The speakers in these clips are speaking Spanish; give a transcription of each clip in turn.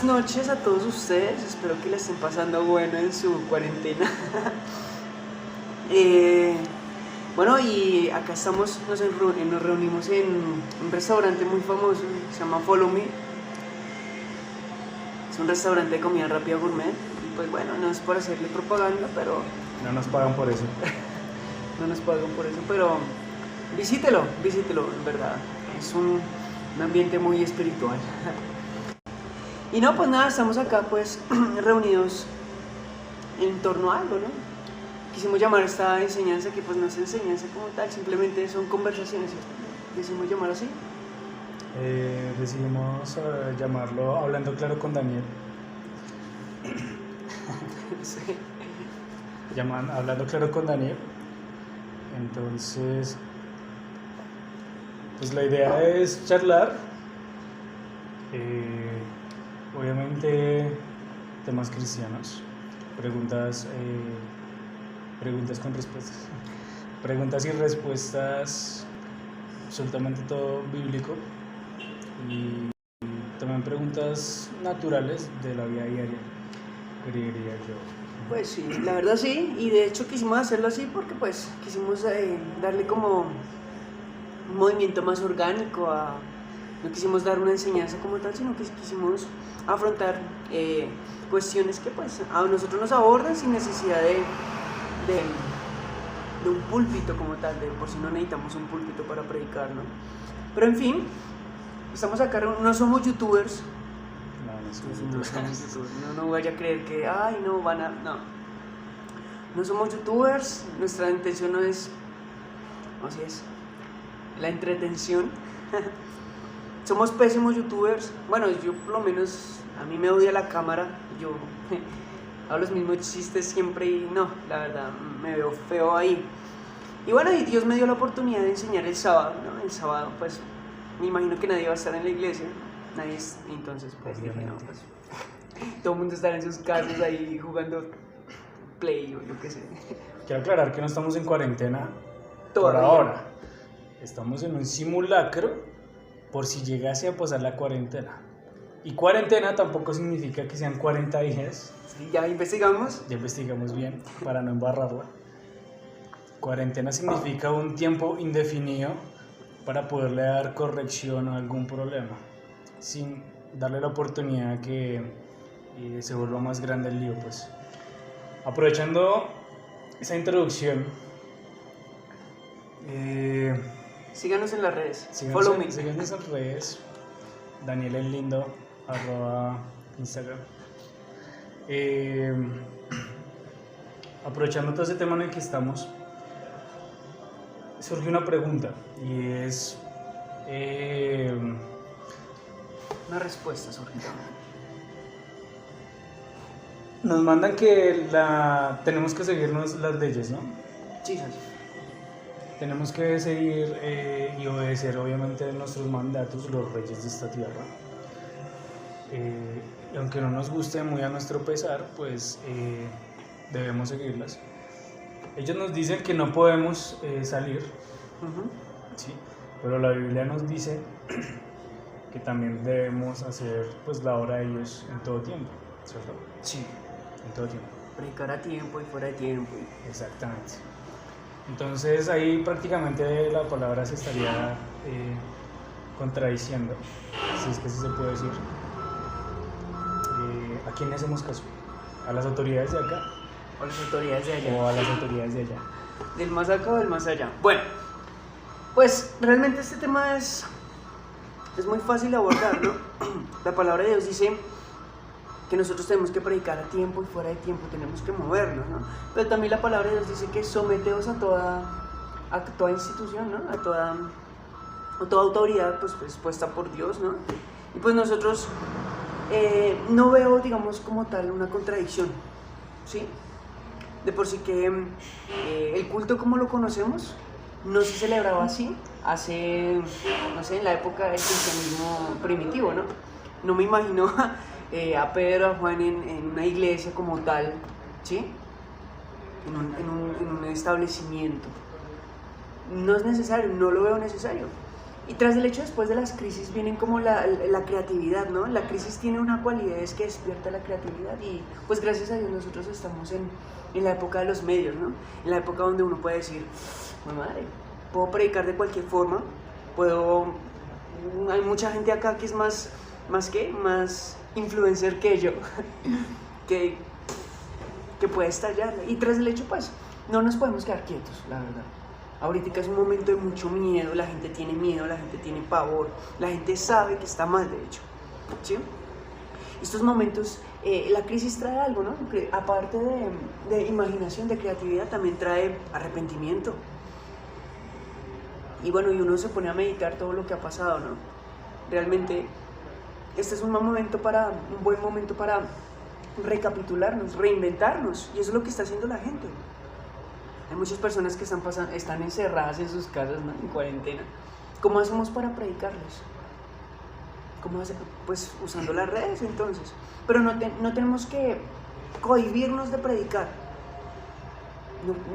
buenas noches a todos ustedes, espero que la estén pasando bueno en su cuarentena. Bueno, y acá estamos, nos reunimos en un restaurante muy famoso, se llama Follow Me. Es un restaurante de comida rápida gourmet, y pues bueno, no es por hacerle propaganda, pero... No nos pagan por eso. No nos pagan por eso, pero visítelo, en verdad. Es un ambiente muy espiritual. Y no, pues nada, estamos acá pues reunidos en torno a algo, ¿no? Quisimos llamar esta enseñanza, que pues no es enseñanza como tal, simplemente son conversaciones, ¿cierto? Decidimos llamar así. Decidimos llamarlo Hablando Claro con Daniel. Sí. Hablando Claro con Daniel. Entonces, pues la idea es charlar. Obviamente temas cristianos, preguntas con respuestas, preguntas y respuestas, absolutamente todo bíblico, y también preguntas naturales de la vida diaria, creería yo. Pues sí, la verdad sí, y de hecho quisimos hacerlo así porque pues quisimos darle como un movimiento más orgánico a... No quisimos dar una enseñanza como tal, sino que quisimos afrontar cuestiones que pues a nosotros nos abordan sin necesidad de un púlpito como tal, de por si no necesitamos un púlpito para predicar, ¿no? Pero en fin, estamos acá, no somos youtubers. No somos youtubers. No vaya a creer que, ay, no, van a... No somos youtubers, nuestra intención no es... Así es, la entretención. Somos pésimos youtubers. Bueno, yo por lo menos, a mí me odia la cámara. Yo hago los mismos chistes siempre y no, la verdad, me veo feo ahí. Y bueno, y Dios me dio la oportunidad de enseñar el sábado, ¿no? El sábado, pues, me imagino que nadie va a estar en la iglesia. Entonces, pues, dije, no, pues, todo el mundo estará en sus casas ahí jugando Play o yo qué sé. Quiero aclarar que no estamos en cuarentena Todavía. por ahora. Estamos en un simulacro por si llegase a pasar la cuarentena. Y cuarentena tampoco significa que sean 40 días. Sí, ya investigamos. Ya investigamos bien para no embarrarla. Cuarentena significa un tiempo indefinido para poderle dar corrección a algún problema, sin darle la oportunidad a que se vuelva más grande el lío, pues. Aprovechando esa introducción, Síganos en las redes. síganos Follow me. en las redes. Daniel el Lindo, @Instagram. Aprovechando todo ese tema en el que estamos, surge una pregunta y es Una respuesta surge. nos mandan que tenemos que seguirnos las leyes, ¿no? Sí, sí. Tenemos que seguir y obedecer obviamente nuestros mandatos, los reyes de esta tierra. Y aunque no nos guste muy a nuestro pesar, pues debemos seguirlas. Ellos nos dicen que no podemos salir, ¿sí? Pero la Biblia nos dice que también debemos hacer pues la obra de ellos en todo tiempo, ¿cierto? Sí. En todo tiempo. Predicar a tiempo y fuera de tiempo. Exactamente. Entonces ahí prácticamente la palabra se estaría contradiciendo, si es que así se puede decir. ¿A quién le hacemos caso? ¿A las autoridades de acá? O las autoridades de allá. ¿O a las autoridades de allá? ¿Del más acá o del más allá? Bueno, pues realmente este tema es muy fácil de abordar, ¿no? La palabra de Dios dice que nosotros tenemos que predicar a tiempo y fuera de tiempo, tenemos que movernos, ¿no? Pero también la palabra de Dios dice que someteos a toda institución, ¿no? A toda autoridad pues puesta por Dios, ¿no? Y pues nosotros no veo, digamos, como tal una contradicción, ¿sí? De por sí que el culto como lo conocemos no se celebraba así hace, no sé, en la época del cristianismo primitivo, ¿no? No me imagino a Pedro, a Juan en una iglesia como tal, ¿sí? En un establecimiento. No es necesario, no lo veo necesario. Y tras el hecho, después de las crisis vienen como la creatividad, ¿no? La crisis tiene una cualidad, es que despierta la creatividad y pues gracias a Dios nosotros estamos en la época de los medios, ¿no? En la época donde uno puede decir, "Mi madre, puedo predicar de cualquier forma, hay mucha gente acá que es más influencer que yo, que puede estallar. Y tras el hecho, pues, no nos podemos quedar quietos, la verdad. Ahorita es un momento de mucho miedo, la gente tiene miedo, la gente tiene pavor, la gente sabe que está mal, de hecho, ¿sí? Estos momentos, la crisis trae algo, ¿no? Que aparte de imaginación, de creatividad, también trae arrepentimiento. Y bueno, y uno se pone a meditar todo lo que ha pasado, ¿no? Realmente, este es un buen momento para recapitularnos, reinventarnos, y eso es lo que está haciendo la gente. Hay muchas personas que están encerradas en sus casas, ¿no? En cuarentena. ¿Cómo hacemos para predicarles? Pues usando las redes, entonces. Pero no tenemos que cohibirnos de predicar.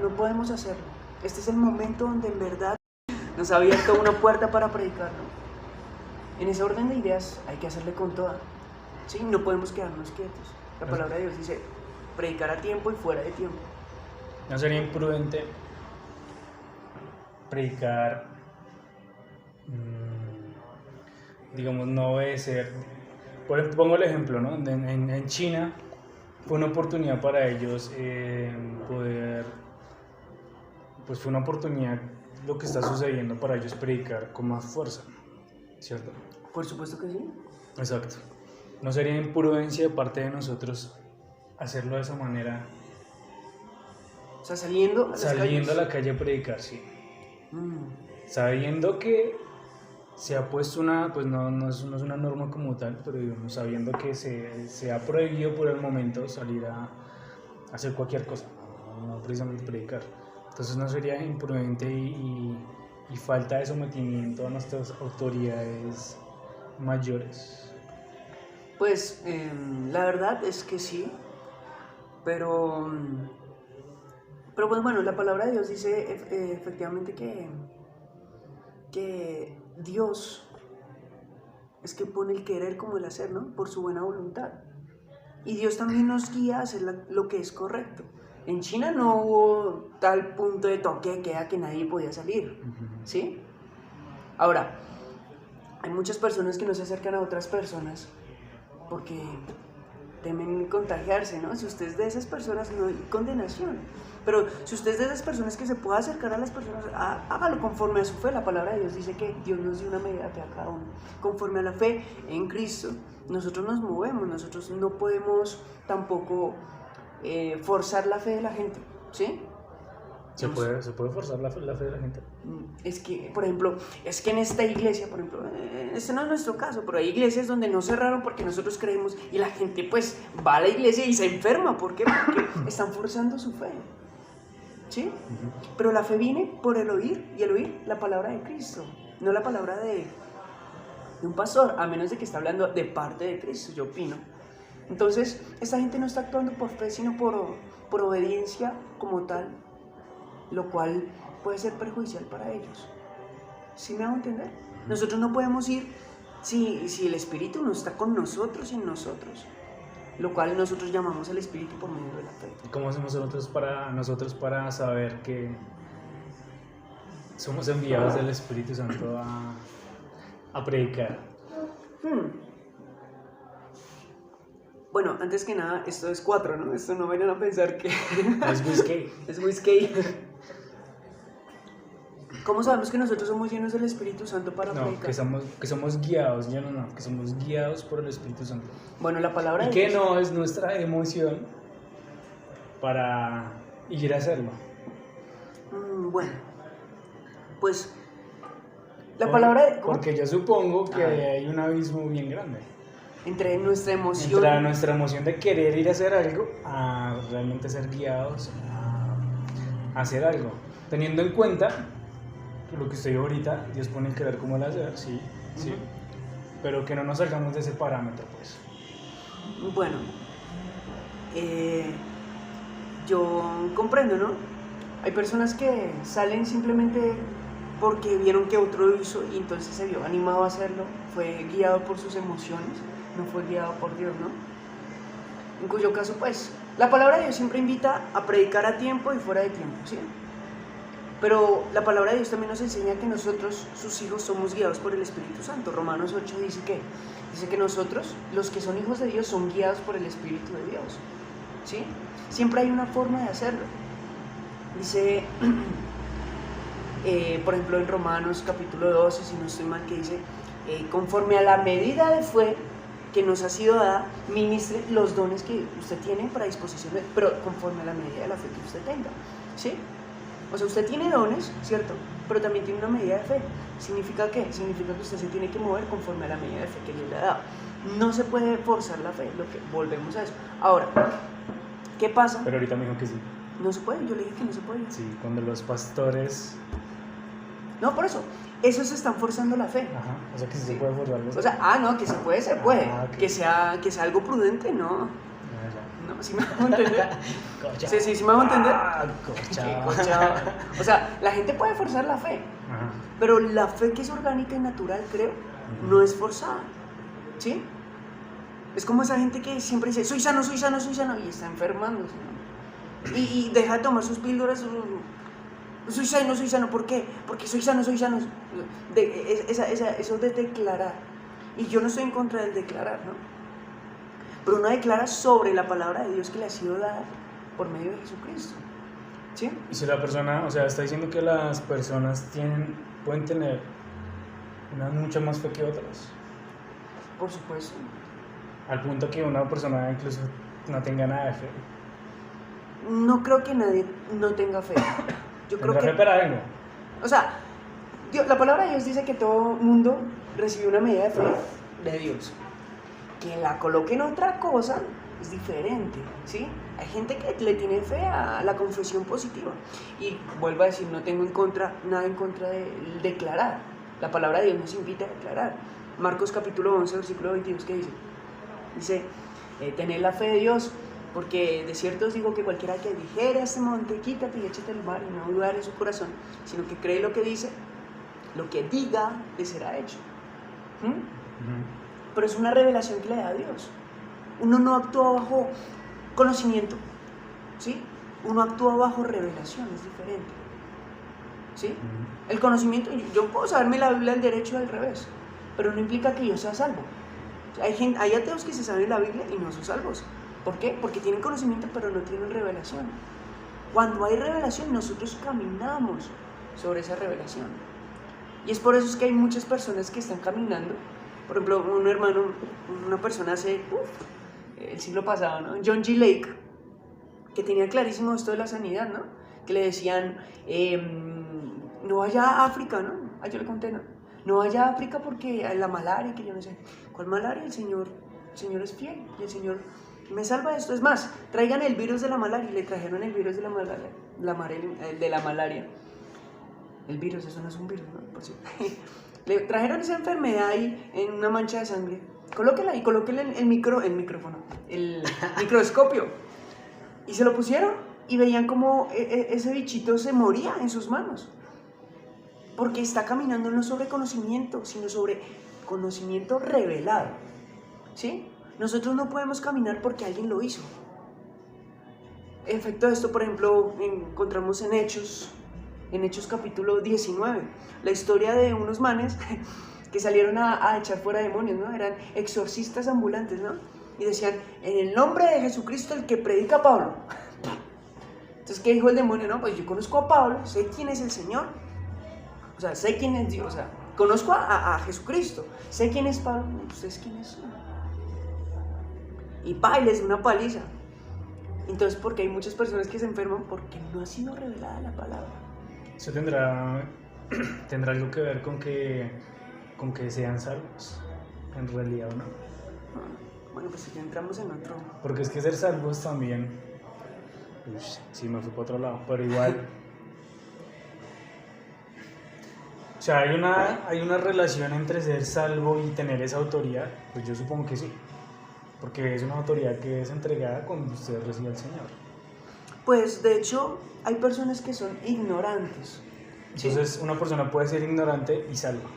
No podemos hacerlo. Este es el momento donde en verdad nos ha abierto una puerta para predicar, ¿no? En ese orden de ideas hay que hacerle con toda. ¿Sí? No podemos quedarnos quietos. La palabra de Dios dice, predicar a tiempo y fuera de tiempo. ¿No sería imprudente predicar, digamos, no obedecer? Pongo el ejemplo, ¿no? En China fue una oportunidad para ellos pues fue una oportunidad lo que está sucediendo para ellos predicar con más fuerza, ¿cierto? Por supuesto que sí. Exacto. ¿No sería imprudencia de parte de nosotros hacerlo de esa manera? O sea, saliendo a la calle a predicar, sí. Sabiendo que se ha puesto pues no es una norma como tal, pero digamos, sabiendo que se ha prohibido por el momento salir a hacer cualquier cosa, no precisamente predicar. Entonces no sería imprudente y falta de sometimiento a nuestras autoridades mayores. Pues la verdad es que sí, pero pues bueno, la palabra de Dios dice efectivamente que Dios es que pone el querer como el hacer, ¿no? Por su buena voluntad. Y Dios también nos guía a hacer lo que es correcto. En China no hubo tal punto de toque de queda que nadie podía salir, ¿sí? Ahora, hay muchas personas que no se acercan a otras personas porque temen contagiarse, ¿no? Si usted es de esas personas, no hay condenación. Pero si usted es de esas personas que se puede acercar a las personas, hágalo conforme a su fe. La palabra de Dios dice que Dios nos dio una medida a cada uno. Conforme a la fe en Cristo, nosotros nos movemos, nosotros no podemos tampoco forzar la fe de la gente, ¿sí? ¿Se puede forzar la fe de la gente? Es que, por ejemplo, en esta iglesia, por ejemplo, este no es nuestro caso, pero hay iglesias donde no cerraron porque nosotros creemos y la gente pues va a la iglesia y se enferma. ¿Por qué? Porque están forzando su fe, ¿sí? Pero la fe viene por el oír, y el oír la palabra de Cristo, no la palabra de un pastor, a menos de que esté hablando de parte de Cristo, yo opino. Entonces, esta gente no está actuando por fe, sino por obediencia como tal, lo cual puede ser perjudicial para ellos. ¿Sí me hago entender? Nosotros no podemos ir si el Espíritu no está con nosotros y en nosotros, lo cual nosotros llamamos el Espíritu por medio de la fe. ¿Cómo hacemos nosotros para saber que somos enviados del Espíritu Santo a predicar? Bueno, antes que nada, esto es 4, ¿no? Esto no vayan a pensar que... Es whisky. Es whisky. ¿Cómo sabemos que nosotros somos llenos del Espíritu Santo para predicar? Que somos guiados, que somos guiados por el Espíritu Santo. Bueno, la palabra y que no es nuestra emoción para ir a hacerlo. Bueno, pues la palabra de... Porque yo supongo que hay un abismo bien grande entre nuestra emoción de querer ir a hacer algo a realmente ser guiados a hacer algo, teniendo en cuenta lo que estoy ahorita. Dios pone el querer como el hacer, sí, pero que no nos salgamos de ese parámetro, pues. Bueno, yo comprendo, ¿no? Hay personas que salen simplemente porque vieron que otro lo hizo y entonces se vio animado a hacerlo, fue guiado por sus emociones, no fue guiado por Dios, ¿no? En cuyo caso, pues, la palabra de Dios siempre invita a predicar a tiempo y fuera de tiempo, ¿sí? Pero la palabra de Dios también nos enseña que nosotros, sus hijos, somos guiados por el Espíritu Santo. Romanos 8 dice que nosotros, los que son hijos de Dios, son guiados por el Espíritu de Dios, ¿sí? Siempre hay una forma de hacerlo. Dice, por ejemplo, en Romanos capítulo 12, si no estoy mal, que dice, conforme a la medida de fe que nos ha sido dada, ministre los dones que usted tiene para disposición, pero conforme a la medida de la fe que usted tenga, ¿sí? O sea, usted tiene dones, ¿cierto? Pero también tiene una medida de fe. ¿Significa qué? Significa que usted se tiene que mover conforme a la medida de fe que Dios le ha dado. No se puede forzar la fe, volvemos a eso. Ahora, ¿qué pasa? Pero ahorita me dijo que sí. No se puede, yo le dije que no se puede. Sí, cuando los pastores... No, por eso. Esos están forzando la fe. Ajá, o sea que sí se puede forzar. O sea, no, que se puede, se puede. Okay. Que sea algo prudente, no. No, ¿sí me hago entender? Sí, me hago entender. O sea, la gente puede forzar la fe. Ajá. Pero la fe que es orgánica y natural, creo, no es forzada. ¿Sí? Es como esa gente que siempre dice, soy sano, y está enfermándose, ¿no? Y deja de tomar sus píldoras. Soy sano, ¿por qué? Porque soy sano. Eso de declarar. Y yo no estoy en contra del declarar, ¿no? Pero uno declara sobre la palabra de Dios que le ha sido dada por medio de Jesucristo, ¿sí? Y si la persona, o sea, está diciendo que las personas pueden tener mucha más fe que otras. Por supuesto. Al punto que una persona incluso no tenga nada de fe. No creo que nadie no tenga fe. Yo creo que... fe para algo. O sea, la palabra de Dios dice que todo mundo recibe una medida de fe de Dios. Que la coloque en otra cosa es diferente, ¿sí? Hay gente que le tiene fe a la confesión positiva. Y vuelvo a decir, no tengo nada en contra de declarar. La palabra de Dios nos invita a declarar. Marcos capítulo 11, versículo 22, ¿qué dice? Dice, tened la fe de Dios, porque de cierto os digo que cualquiera que dijere a este monte, quítate y échate al mar, y no dudar en su corazón, sino que cree lo que dice, lo que diga le será hecho. Pero es una revelación que le da a Dios. Uno no actúa bajo conocimiento, ¿sí? Uno actúa bajo revelación, es diferente, ¿sí? El conocimiento, yo puedo saberme la Biblia al derecho y al revés, pero no implica que yo sea salvo. Hay ateos que se saben la Biblia y no son salvos. ¿Por qué? Porque tienen conocimiento pero no tienen revelación. Cuando hay revelación, nosotros caminamos sobre esa revelación. Y es por eso es que hay muchas personas que están caminando. Por ejemplo, una persona hace el siglo pasado, ¿no? John G. Lake, que tenía clarísimo esto de la sanidad, ¿no? Que le decían, no vaya a África, ¿no? Yo le conté, ¿no? No vaya a África porque la malaria, que yo no sé. ¿Cuál malaria? El Señor es fiel y el Señor me salva de esto. Es más, traigan el virus de la malaria. Y le trajeron el virus de la malaria. El virus, eso no es un virus, ¿no? Por cierto. Le trajeron esa enfermedad ahí en una mancha de sangre. Colóquela el micrófono, el microscopio. Y se lo pusieron y veían como ese bichito se moría en sus manos. Porque está caminando no sobre conocimiento, sino sobre conocimiento revelado. ¿Sí? Nosotros no podemos caminar porque alguien lo hizo. Efecto de esto, por ejemplo, encontramos en Hechos capítulo 19, la historia de unos manes que salieron a echar fuera demonios, ¿no? Eran exorcistas ambulantes, ¿no? Y decían, en el nombre de Jesucristo, el que predica Pablo. Entonces, ¿qué dijo el demonio? No, pues yo conozco a Pablo, sé quién es el Señor, o sea, sé quién es Dios, o sea, conozco a Jesucristo, sé quién es Pablo, ¿ustedes quiénes son? Y les dio una paliza. Entonces, porque hay muchas personas que se enferman porque no ha sido revelada la palabra. Eso tendrá algo que ver con que sean salvos, en realidad, ¿o no? Bueno, pues si entramos en otro... Porque es que ser salvos también... sí, me fui para otro lado, pero igual... O sea, hay una relación entre ser salvo y tener esa autoridad. Pues yo supongo que sí, porque es una autoridad que es entregada cuando usted recibe al Señor. Pues de hecho hay personas que son ignorantes ¿sí? Entonces, una persona puede ser ignorante y salva.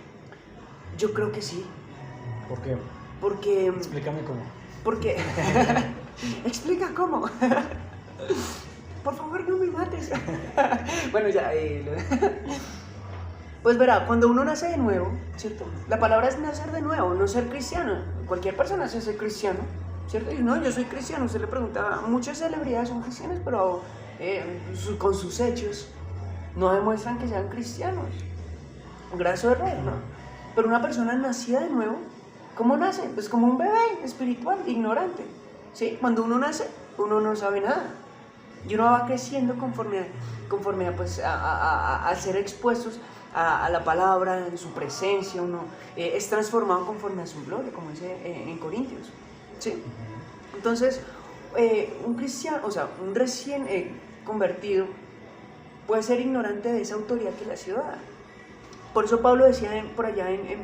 Yo creo que sí, ¿Por qué? porque... Explícame cómo. Porque... Explica cómo. Por favor, no me mates. Bueno, ya... Pues verá, cuando uno nace de nuevo, ¿cierto? La palabra es nacer de nuevo, no ser cristiano. Cualquier persona se hace cristiano, ¿cierto? Y no, yo soy cristiano. Usted le preguntaba, muchas celebridades son cristianas, pero con sus hechos no demuestran que sean cristianos. Gracias de rey, ¿no? Pero una persona nacida de nuevo, ¿cómo nace? Pues como un bebé espiritual, ignorante, ¿sí? Cuando uno nace, uno no sabe nada. Y uno va creciendo conforme pues, a ser expuestos a la palabra, en su presencia, uno es transformado conforme a su gloria, como dice en Corintios, ¿sí? Entonces, un cristiano, o sea, un recién convertido puede ser ignorante de esa autoridad que le ha sido dada. Por eso Pablo decía por allá en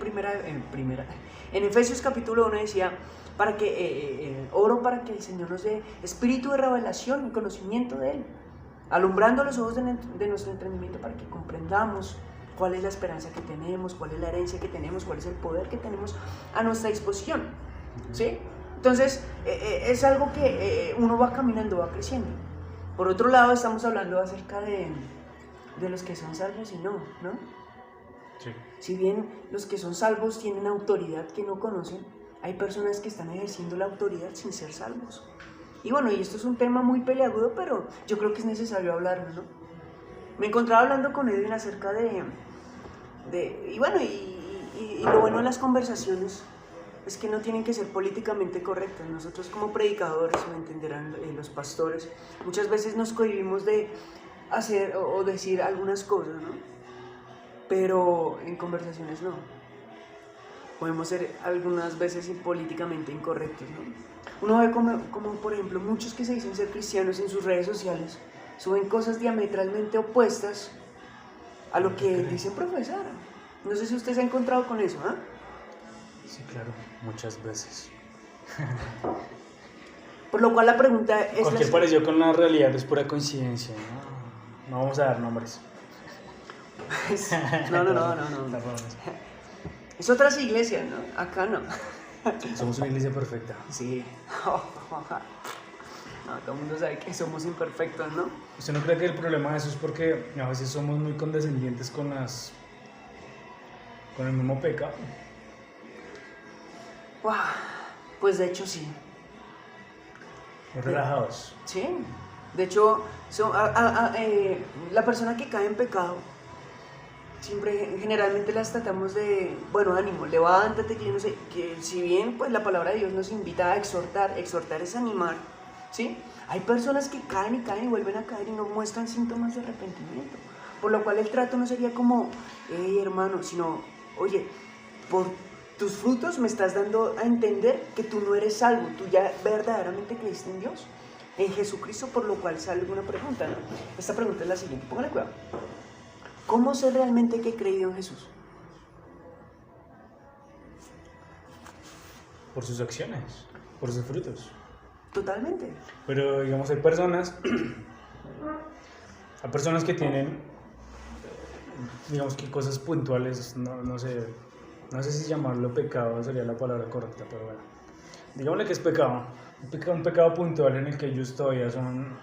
Efesios capítulo 1 decía, para que oro para que el Señor nos dé espíritu de revelación y conocimiento de Él, alumbrando los ojos de nuestro entendimiento para que comprendamos cuál es la esperanza que tenemos, cuál es la herencia que tenemos, cuál es el poder que tenemos a nuestra disposición, ¿sí? Entonces, es algo que uno va caminando, va creciendo. Por otro lado, estamos hablando acerca de los que son salvos y no, ¿no? Sí. Si bien los que son salvos tienen autoridad que no conocen, hay personas que están ejerciendo la autoridad sin ser salvos. Y bueno, y esto es un tema muy peliagudo, pero yo creo que es necesario hablarlo, ¿no? Me encontraba hablando con Edwin acerca y bueno, y lo bueno de las conversaciones es que no tienen que ser políticamente correctas. Nosotros como predicadores, me entenderán los pastores, muchas veces nos cohibimos de hacer o decir algunas cosas, ¿no? Pero en conversaciones no. Podemos ser algunas veces políticamente incorrectos, ¿no? Uno ve como por ejemplo muchos que se dicen ser cristianos en sus redes sociales suben cosas diametralmente opuestas a lo que dicen profesar. No sé si usted se ha encontrado con eso, ¿ah? Sí, claro, muchas veces. Por lo cual la pregunta es... Cualquier parecido con la realidad es pura coincidencia, ¿no? No vamos a dar nombres. No. Es otras iglesias, ¿no? Acá no. Somos una iglesia perfecta. Sí. No, todo el mundo sabe que somos imperfectos, ¿no? ¿Usted no cree que el problema de eso es porque a veces somos muy condescendientes con el mismo pecado? Pues de hecho sí. Muy relajados. Sí. De hecho, la persona que cae en pecado, siempre, generalmente las tratamos de, bueno, ánimo, levántate, que yo no sé, que si bien pues la palabra de Dios nos invita a exhortar es animar, ¿sí? Hay personas que caen y vuelven a caer y no muestran síntomas de arrepentimiento, por lo cual el trato no sería como, hey hermano, sino, oye, por tus frutos me estás dando a entender que tú no eres salvo, tú ya verdaderamente creíste en Dios, en Jesucristo, por lo cual sale una pregunta, ¿no? Esta pregunta es la siguiente, póngale cuidado. ¿Cómo sé realmente que he creído en Jesús? Por sus acciones, por sus frutos. Totalmente. Pero digamos, hay personas que tienen, digamos que cosas puntuales, no sé si llamarlo pecado sería la palabra correcta, pero bueno, digámosle que es pecado, un pecado puntual en el que ellos todavía son,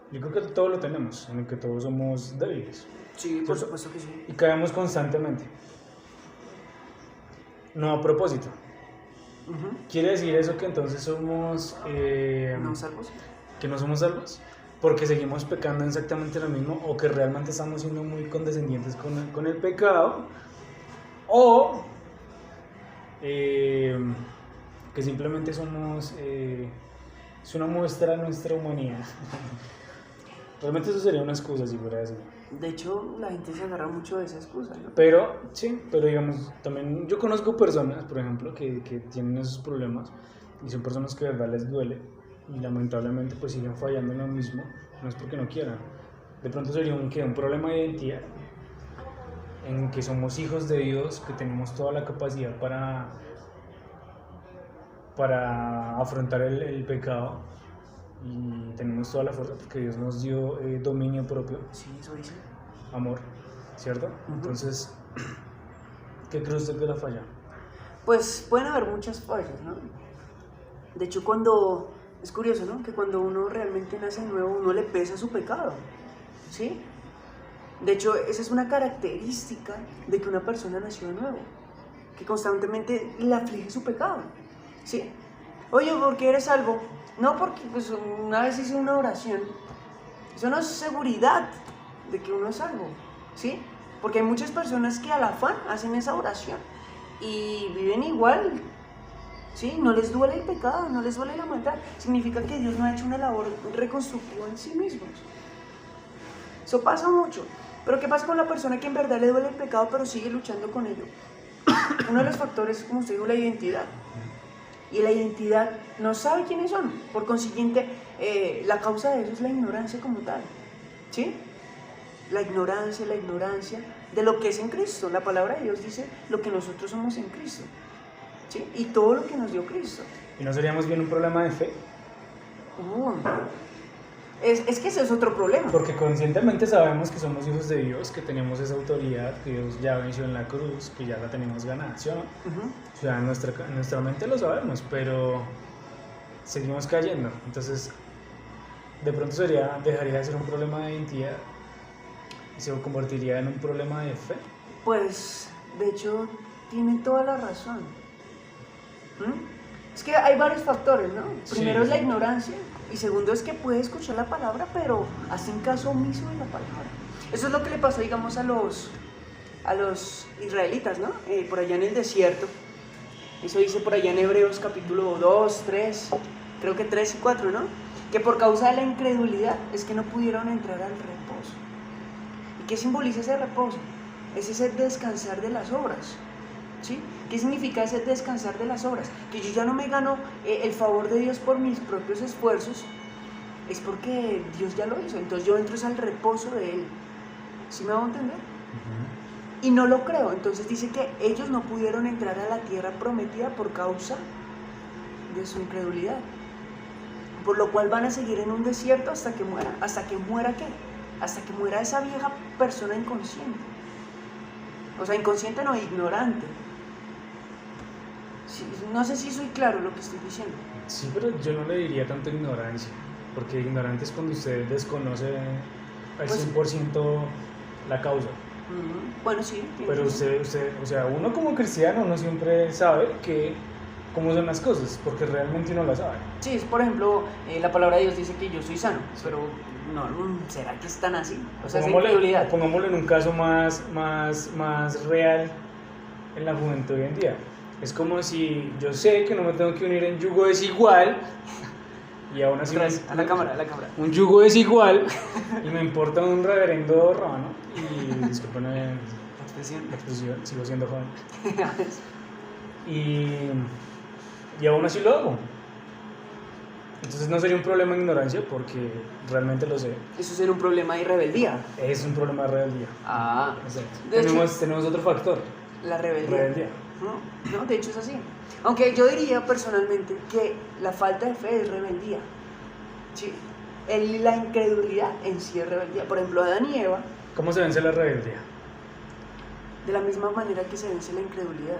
yo creo que todos lo tenemos, en el que todos somos débiles. Sí, por supuesto que sí. Y caemos constantemente, no a propósito. ¿Quiere decir eso que entonces somos ¿No salvos? que no somos salvos? Porque seguimos pecando exactamente lo mismo, o que realmente estamos siendo muy condescendientes con el pecado, o que simplemente somos es una muestra de nuestra humanidad. Realmente eso sería una excusa si fuera así. De hecho, la gente se agarra mucho de esa excusa, ¿no? Pero digamos, también yo conozco personas, por ejemplo, que tienen esos problemas y son personas que de verdad les duele y lamentablemente pues siguen fallando en lo mismo, no es porque no quieran. De pronto sería un problema de identidad, en que somos hijos de Dios, que tenemos toda la capacidad para afrontar el pecado y tenemos toda la fuerza porque Dios nos dio dominio propio. Sí, eso dice. Amor. ¿cierto? Entonces, ¿qué cree usted que la falla? Pues pueden haber muchas fallas, ¿no? De hecho, es curioso, ¿no? Que cuando uno realmente nace de nuevo, uno le pesa su pecado, ¿sí? De hecho, esa es una característica de que una persona nació de nuevo, que constantemente le aflige su pecado, ¿sí? Oye, ¿por qué eres salvo? No, porque pues una vez hice una oración. Eso no es seguridad de que uno es salvo, ¿sí? Porque hay muchas personas que al afán hacen esa oración y viven igual, ¿sí? No les duele el pecado, no les duele la maldad. Significa que Dios no ha hecho una labor reconstructiva en sí mismos. Eso pasa mucho. Pero ¿qué pasa con la persona que en verdad le duele el pecado pero sigue luchando con ello? Uno de los factores, como usted dijo, la identidad. Y la identidad no sabe quiénes son. Por consiguiente, la causa de eso es la ignorancia como tal, ¿sí? La ignorancia de lo que es en Cristo. La palabra de Dios dice lo que nosotros somos en Cristo, ¿sí? Y todo lo que nos dio Cristo. ¿Y no seríamos bien un problema de fe? Es que ese es otro problema. Porque conscientemente sabemos que somos hijos de Dios, que tenemos esa autoridad, que Dios ya venció en la cruz, que ya la tenemos ganada, ¿sí o no? O sea, en nuestra mente lo sabemos, pero seguimos cayendo. Entonces, de pronto dejaría de ser un problema de identidad y se convertiría en un problema de fe. Pues, de hecho, tiene toda la razón. Es que hay varios factores, ¿no? Primero es la ignorancia. Y segundo es que puede escuchar la palabra, pero hacen caso omiso de la palabra. Eso es lo que le pasó, digamos, a los israelitas, ¿no? Por allá en el desierto. Eso dice por allá en Hebreos capítulo 2, 3, creo que 3 y 4, ¿no? Que por causa de la incredulidad es que no pudieron entrar al reposo. ¿Y qué simboliza ese reposo? Es ese descansar de las obras, ¿sí? ¿Qué significa ese descansar de las obras? Que yo ya no me gano el favor de Dios por mis propios esfuerzos, es porque Dios ya lo hizo. Entonces yo entro al reposo de Él. ¿Sí me hago entender? Y no lo creo. Entonces dice que ellos no pudieron entrar a la tierra prometida por causa de su incredulidad. Por lo cual van a seguir en un desierto hasta que muera. ¿Hasta que muera qué? Hasta que muera esa vieja persona inconsciente. O sea, inconsciente no, ignorante. Sí, no sé si soy claro lo que estoy diciendo. Sí, pero yo no le diría tanto ignorancia, porque ignorante es cuando usted desconoce al 100% la causa. Bueno, sí. Pero usted, o sea, uno como cristiano no siempre sabe cómo son las cosas, porque realmente uno las sabe. Sí, por ejemplo, la palabra de Dios dice que yo soy sano, pero no, ¿será que es tan así? O sea, pongámoslo en un caso más real en la juventud hoy en día. Es como si yo sé que no me tengo que unir en yugo desigual y aún así a la cámara. Un yugo desigual y me importa un reverendo rábano y disculpen la expresión, sigo siendo joven. y aún así lo hago. Entonces no sería un problema de ignorancia porque realmente lo sé. Eso sería un problema de rebeldía. Es un problema de rebeldía. Exacto. Tenemos otro factor. La rebeldía. No, de hecho es así. Aunque yo diría personalmente que la falta de fe es rebeldía. ¿Sí? La incredulidad en sí es rebeldía. Por ejemplo, Adán y Eva. ¿Cómo se vence la rebeldía? De la misma manera que se vence la incredulidad.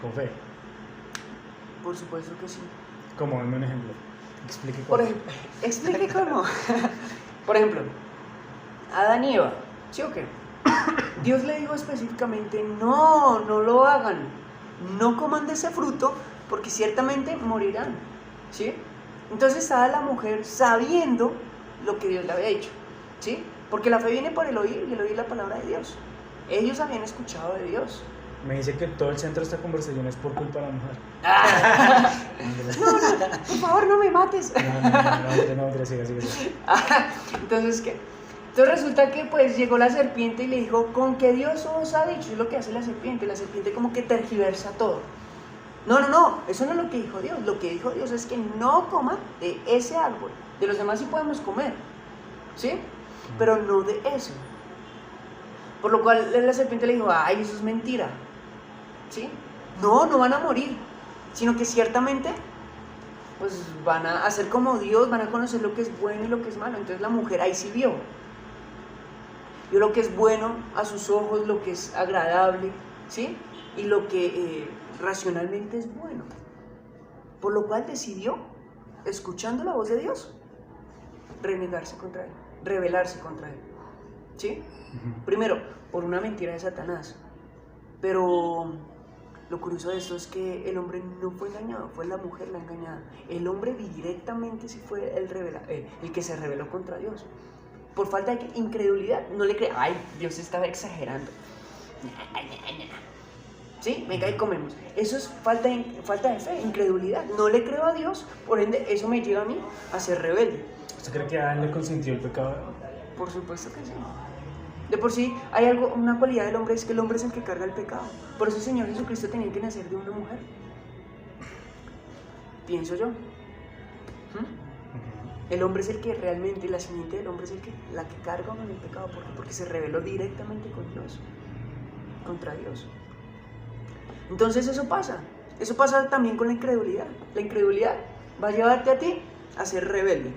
Con fe. Por supuesto que sí. ¿Cómo? Dame un ejemplo. Explique cómo. Explique cómo. Por ejemplo, Adán y Eva. ¿Sí o qué? Dios le dijo específicamente, no lo hagan, no coman de ese fruto, porque ciertamente morirán, ¿sí? Entonces estaba la mujer sabiendo lo que Dios le había dicho, ¿sí? Porque la fe viene por el oír, y el oír la palabra de Dios. Ellos habían escuchado de Dios. Me dice que todo el centro de esta conversación es por culpa de la mujer. No, por favor, no me mates. No, siga. Entonces, ¿qué? Entonces resulta que pues llegó la serpiente y le dijo, ¿con qué Dios os ha dicho? Es lo que hace la serpiente como que tergiversa todo. No, eso no es lo que dijo Dios. Lo que dijo Dios es que no coman de ese árbol. De los demás sí podemos comer, ¿sí? Pero no de eso. Por lo cual la serpiente le dijo, ay, eso es mentira, ¿sí? No van a morir, sino que ciertamente pues van a hacer como Dios, van a conocer lo que es bueno y lo que es malo. Entonces la mujer ahí sí vio. vio lo que es bueno a sus ojos, lo que es agradable, ¿sí? Y lo que racionalmente es bueno. Por lo cual decidió, escuchando la voz de Dios, renegarse contra él, rebelarse contra él, ¿sí? Primero, por una mentira de Satanás. Pero lo curioso de esto es que el hombre no fue engañado, fue la mujer la engañada. El hombre directamente sí fue el que se rebeló contra Dios. Por falta de incredulidad, no le cree, ay, Dios estaba exagerando. ¿Sí? Venga y comemos. Eso es falta de fe, incredulidad. No le creo a Dios, por ende, eso me lleva a mí a ser rebelde. ¿Usted cree que Adán le consintió el pecado? Por supuesto que sí. De por sí, hay una cualidad del hombre, es que el hombre es el que carga el pecado. Por eso el Señor Jesucristo tenía que nacer de una mujer. Pienso yo. El hombre es el que realmente, la simiente del hombre es la que carga con el pecado. ¿Por qué? Porque se rebeló directamente con Dios, contra Dios. Entonces eso pasa también con la incredulidad. La incredulidad va a llevarte a ti a ser rebelde.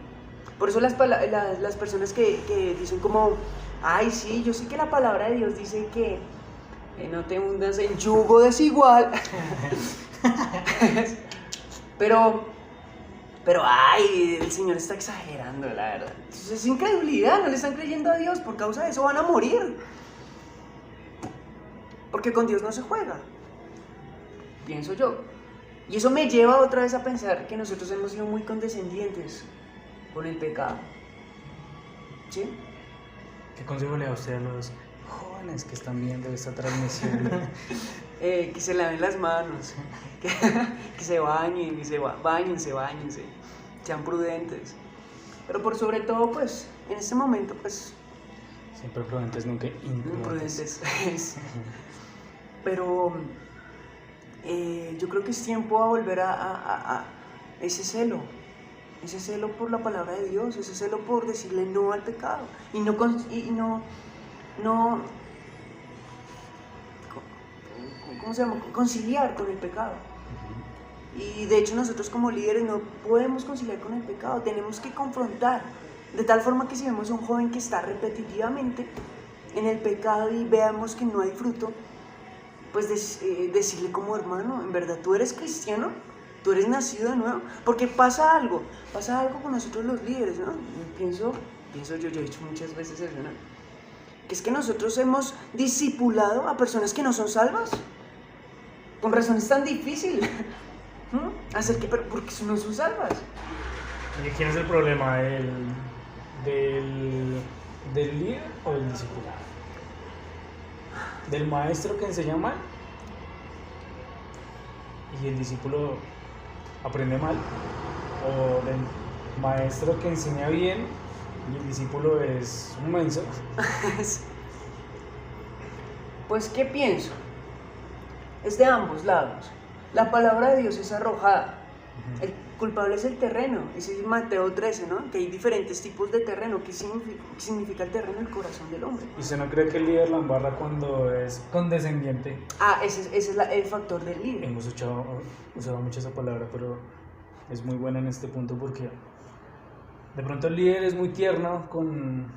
Por eso las personas que dicen como, ay sí, yo sé que la palabra de Dios dice que no te hundas en yugo desigual. pero ay, el Señor está exagerando, la verdad. Entonces es incredulidad, no le están creyendo a Dios, por causa de eso van a morir. Porque con Dios no se juega, pienso yo. Y eso me lleva otra vez a pensar que nosotros hemos sido muy condescendientes con el pecado. ¿Sí? ¿Qué consejo le da usted a los jóvenes que están viendo esta transmisión? Que se laven las manos, que se bañen, báñense, sean prudentes. Pero por sobre todo, pues, en este momento, pues... Siempre prudentes, nunca imprudentes. Pero yo creo que es tiempo a volver a ese celo por la palabra de Dios, ese celo por decirle no al pecado y no ¿cómo se llama? Conciliar con el pecado. Y de hecho nosotros como líderes no podemos conciliar con el pecado, tenemos que confrontar, de tal forma que si vemos a un joven que está repetitivamente en el pecado y veamos que no hay fruto, pues decirle como hermano, en verdad tú eres cristiano, tú eres nacido de nuevo, porque pasa algo con nosotros los líderes, ¿no? Pienso yo he dicho muchas veces eso, ¿no? Que es que nosotros hemos discipulado a personas que no son salvas, con razón es tan difícil hacer que, pero porque no son salvas. ¿Y quién es el problema? ¿Del líder o del discipulado? ¿Del maestro que enseña mal? ¿Y el discípulo aprende mal? ¿O del maestro que enseña bien y el discípulo es un menso? Pues, ¿qué pienso? Es de ambos lados. La palabra de Dios es arrojada. El culpable es el terreno. Ese es Mateo 13, ¿no? Que hay diferentes tipos de terreno. ¿Qué significa el terreno? El corazón del hombre. ¿Y usted no cree que el líder la embarra cuando es condescendiente? Ese es el factor del líder. Hemos usado mucho esa palabra, pero es muy buena en este punto porque de pronto el líder es muy tierno con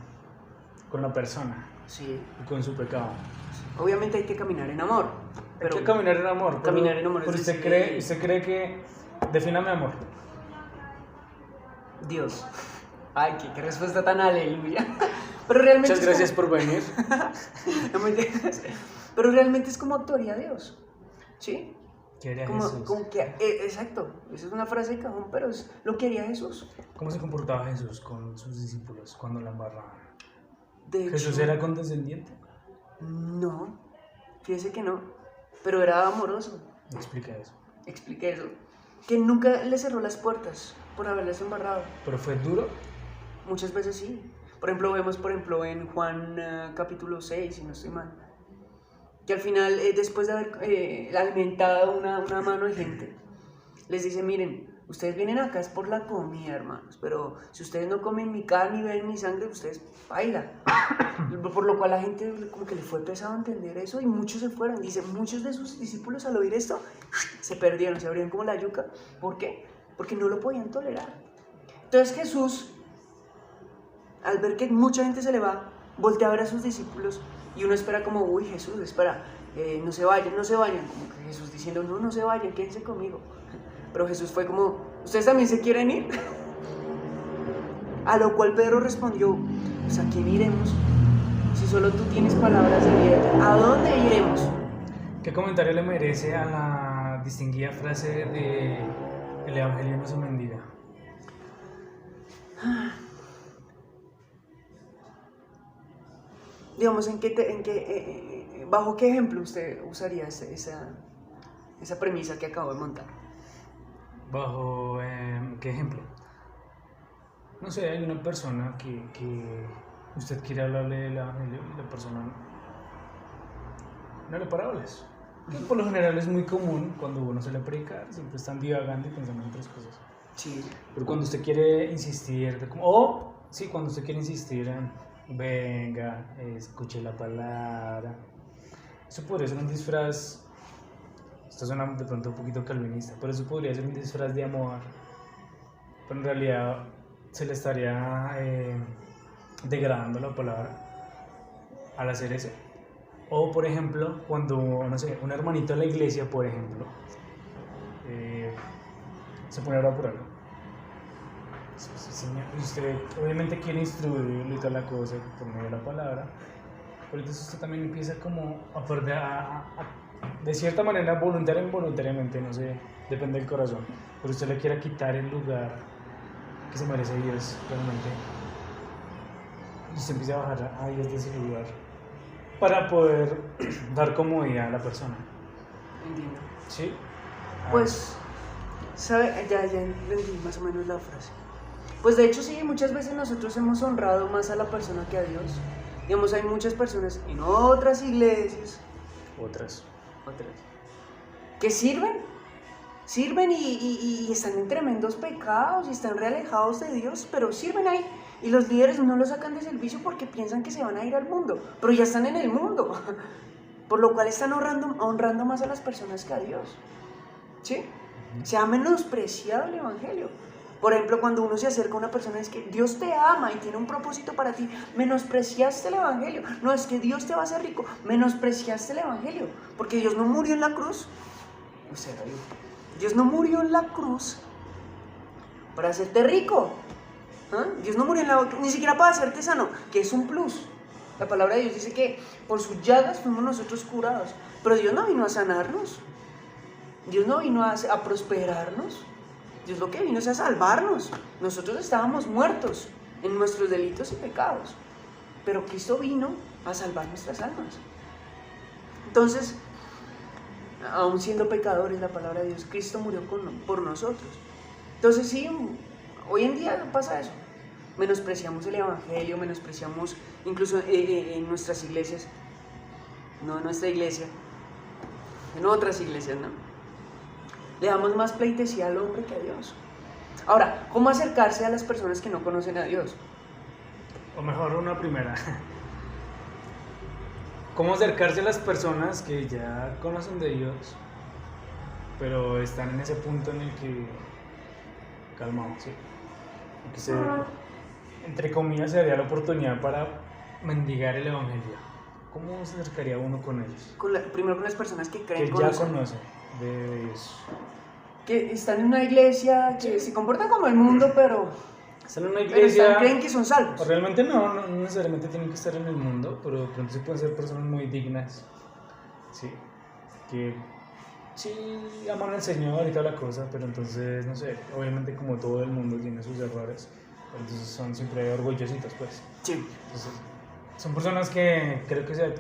la persona. Sí. Y con su pecado. Obviamente hay que caminar en amor. Hay que caminar en amor. Caminar en amor. Pero usted cree que... Defíname amor. Dios. Ay, qué respuesta tan aleluya. Pero realmente muchas gracias por venir. No me entiendes. Pero realmente es como actuaría Dios. ¿Sí? ¿Qué haría Jesús? Exacto. Esa es una frase de cajón, pero es lo que haría Jesús. ¿Cómo se comportaba Jesús con sus discípulos cuando la embarraban? ¿Jesús hecho, era condescendiente? No, fíjese que no, pero era amoroso. Explica eso. Explique eso. Que nunca le cerró las puertas por haberlas embarrado. ¿Pero fue duro? Muchas veces sí. Por ejemplo, vemos en Juan capítulo 6, si no estoy mal, que al final, después de haber alimentado una mano de gente, les dice, miren, ustedes vienen acá es por la comida, hermanos, pero si ustedes no comen mi carne y ven mi sangre, ustedes bailan. Por lo cual la gente como que le fue pesado entender eso y muchos se fueron. Dice, muchos de sus discípulos al oír esto se perdieron, se abrieron como la yuca. ¿Por qué? Porque no lo podían tolerar. Entonces Jesús, al ver que mucha gente se le va, voltea a ver a sus discípulos y uno espera como, uy, Jesús, espera, no se vayan, como que Jesús diciendo, no se vayan, quédense conmigo. Pero Jesús fue como, ¿ustedes también se quieren ir? A lo cual Pedro respondió, pues ¿a quién iremos? Si solo tú tienes palabras de vida eterna, ¿a dónde iremos? ¿Qué comentario le merece a la distinguida frase de el evangelio no se mendiga? Digamos, ¿bajo qué ejemplo usted usaría esa premisa que acabo de montar? ¿Bajo qué ejemplo? No sé, hay una persona que usted quiere hablarle del evangelio y la persona no le parábolas. Que por lo general es muy común cuando uno se le predica, siempre están divagando y pensando en otras cosas. Sí. Pero cuando usted quiere insistir, cuando usted quiere insistir en, venga, escuche la palabra, eso podría ser un disfraz, esto suena de pronto un poquito calvinista, pero eso podría ser un disfraz de amor, pero en realidad se le estaría degradando la palabra al hacer eso. O por ejemplo, cuando, no sé, un hermanito de la iglesia, por ejemplo, se pone a orar por algo. Y usted obviamente quiere instruirlo y toda la cosa por medio de la palabra, pero entonces usted también empieza como a perder, de cierta manera, voluntaria o involuntariamente, no sé, depende del corazón, pero usted le quiere quitar el lugar que se merece Dios realmente. Y usted empieza a bajar a Dios de ese lugar para poder dar comodidad a la persona. Entiendo. ¿Sí? Pues, ¿sabe? Ya entendí más o menos la frase. Pues de hecho sí, muchas veces nosotros hemos honrado más a la persona que a Dios. Digamos, hay muchas personas en otras iglesias, Otras, que sirven y están en tremendos pecados y están re alejados de Dios, pero sirven ahí. Y los líderes no los sacan de servicio porque piensan que se van a ir al mundo, pero ya están en el mundo, por lo cual están honrando más a las personas que a Dios. ¿Sí? Se ha menospreciado el evangelio. Por ejemplo, cuando uno se acerca a una persona, es que Dios te ama y tiene un propósito para ti, menospreciaste el evangelio. No, es que Dios te va a hacer rico, menospreciaste el evangelio, porque Dios no murió en la cruz. O sea, Dios no murió en la cruz para hacerte rico. ¿Ah? Dios no murió en la cruz ni siquiera para hacerte sano, que es un plus. La palabra de Dios dice que por sus llagas fuimos nosotros curados, pero Dios no vino a sanarnos, Dios no vino a prosperarnos, Dios lo que vino es a salvarnos. Nosotros estábamos muertos en nuestros delitos y pecados, pero Cristo vino a salvar nuestras almas. Entonces, aún siendo pecadores, la palabra de Dios, Cristo murió por nosotros. Entonces sí, hoy en día pasa eso. Menospreciamos el evangelio, menospreciamos incluso en nuestras iglesias, no en nuestra iglesia, en otras iglesias, ¿no? Le damos más pleitesía al hombre que a Dios. Ahora, ¿cómo acercarse a las personas que no conocen a Dios? o mejor una primera. ¿Cómo acercarse a las personas que ya conocen de Dios, pero están en ese punto en el que, calmado, ¿sí? Que se, entre comillas, se daría la oportunidad para mendigar el evangelio? ¿Cómo se acercaría uno con ellos? Primero con las personas que creen, Que ya conocen de Dios. Que están en una iglesia, que se comportan como el mundo, pero Están en una iglesia. creen que son salvos. Realmente no necesariamente tienen que estar en el mundo, pero de pronto sí pueden ser personas muy dignas, ¿sí? Que sí aman al Señor y toda la cosa, pero entonces, no sé, obviamente como todo el mundo tiene sus errores, entonces son siempre orgullositos, pues. Sí. Entonces, son personas que creo que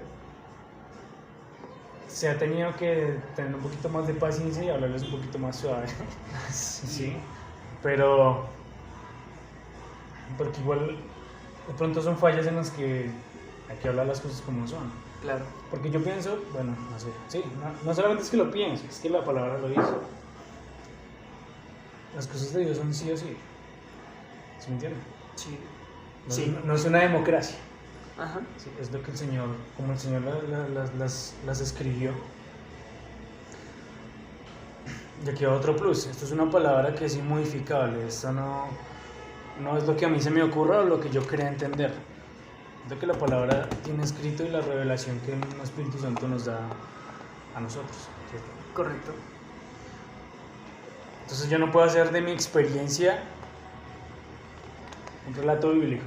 se ha tenido que tener un poquito más de paciencia y hablarles un poquito más suave. Sí, pero porque igual de pronto son fallas en las que hay que hablar las cosas como son. Claro. Porque yo pienso, bueno, no sé, sí, no solamente es que lo pienso, es que la palabra lo dice. Las cosas de Dios son sí o sí. ¿Sí me entienden? Sí. No, Sí. no es una democracia. Ajá. Sí, es lo que el Señor, como el Señor las escribió. Y aquí va otro plus. Esto es una palabra que es inmodificable. Esto no es lo que a mí se me ocurra o lo que yo crea entender. Siento que la palabra tiene escrito y la revelación que el Espíritu Santo nos da a nosotros, ¿cierto? Correcto. Entonces yo no puedo hacer de mi experiencia un relato bíblico.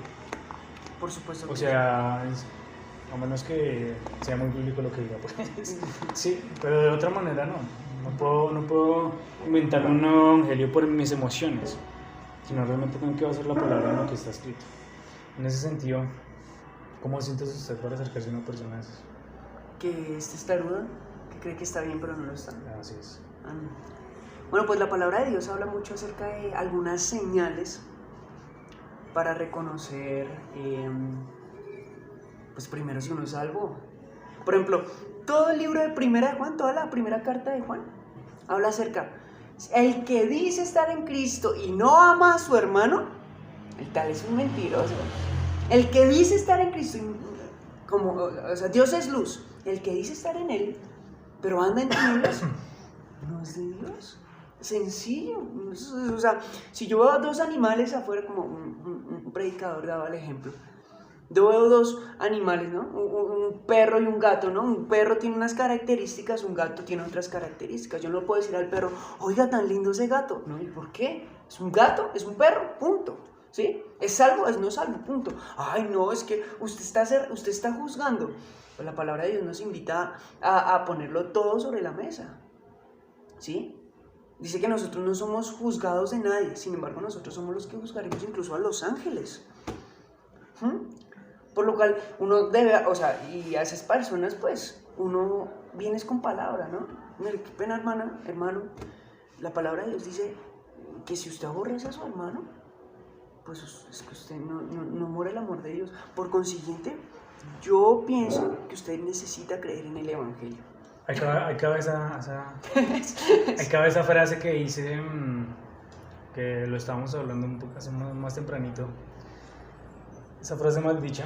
Por supuesto. O sea, a menos que sea muy bíblico lo que diga, pues. Sí, pero de otra manera no. No puedo inventar un nuevo evangelio por mis emociones, sino realmente tengo que basar la palabra en lo que está escrito. En ese sentido, ¿cómo sientes usted para acercarse a una persona de esas? Que está ruda, que cree que está bien, pero no lo está. Así es. Bueno, pues la palabra de Dios habla mucho acerca de algunas señales para reconocer, pues primero si uno es salvo. Por ejemplo, todo el libro de Primera de Juan, toda la primera carta de Juan, habla acerca, el que dice estar en Cristo y no ama a su hermano, el tal es un mentiroso. El que dice estar en Cristo, o sea, Dios es luz, el que dice estar en Él, pero anda en tinieblas, no es de Dios. Sencillo. O sea, si yo veo a dos animales afuera, como un predicador daba el ejemplo, yo veo dos animales, ¿no? Un perro y un gato, ¿no? Un perro tiene unas características, un gato tiene otras características. Yo no puedo decir al perro, oiga, tan lindo ese gato. No, ¿y por qué? Es un gato, es un perro, punto. ¿Sí? ¿Es salvo? Es no salvo, punto. Ay, no, es que usted está juzgando. Pues la palabra de Dios nos invita a ponerlo todo sobre la mesa. ¿Sí? Dice que nosotros no somos juzgados de nadie, sin embargo nosotros somos los que juzgaremos incluso a los ángeles. Por lo cual uno debe, o sea, y a esas personas pues uno vienes con palabra, ¿no? Mire, qué pena hermano, la palabra de Dios dice que si usted aborrece a su hermano, pues es que usted no muere el amor de Dios. Por consiguiente, yo pienso que usted necesita creer en el Evangelio. Ahí cabe esa frase que dice, que lo estábamos hablando un poco más tempranito, esa frase mal dicha,